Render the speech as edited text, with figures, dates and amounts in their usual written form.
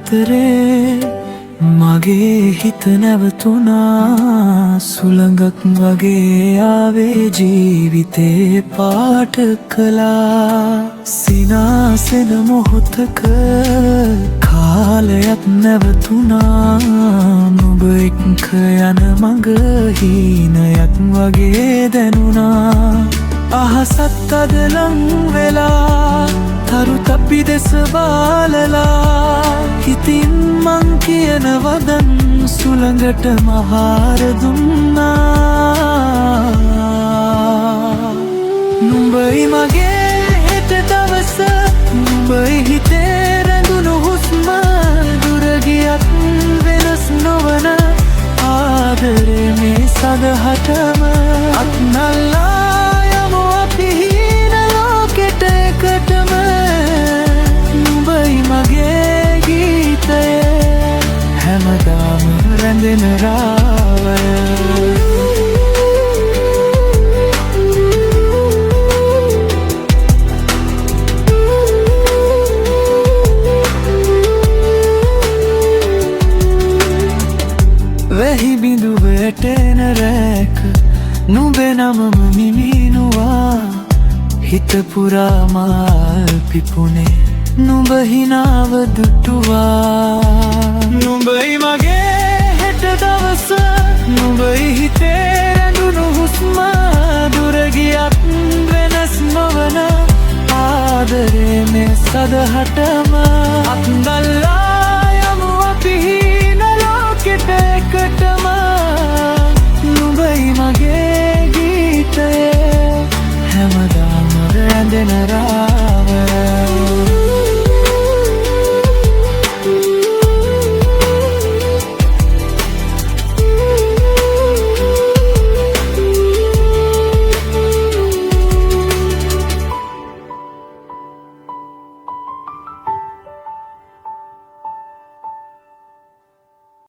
අතරේ මගේ හිත නැවතුනා සුළඟක් වගේ ආවේ ජීවිතේ පාට කළා සිනාසෙන මොහොතක කාලයක් නැවතුනා නුඹ එක්ක යන මඟ හීනයක් වගේ දැනුණා අහසත් අද ලං වෙලා තරු තප්පි දෙස බාලලා හිතින් මං කියන වදන් සුළඟට මහාර දුන්නා නුඹයි මගේ හෙට දවස නුඹයි හිතේ රැඳුණු හුස්ම දුර ගියත් වෙනස් නොවන ආදරේ මේ සදහටම අත්නල්ලා යමු අපි හීන ලෝකෙට එකටම නුඹයි මගේ ගීතය හැමදාම රැඳෙන රාවය වැහි බිඳු වැටෙන රැක නුඹේ නමම මිමිනුවා හිත පුරා මල් පිපුනේ නුඹ හිනාව දුටුවා නුඹයි මගේ හෙට දවස නුඹයි හිතේ රැඳුණු හුස්ම දුර ගියත් වෙනස් නොවන ආදරේ මේ සදහටම අත්දල්ලා යමු අපි හීන ලෝකෙට එකටම නුඹයි මගේ ගීතය හැමදාම රැඳෙන රා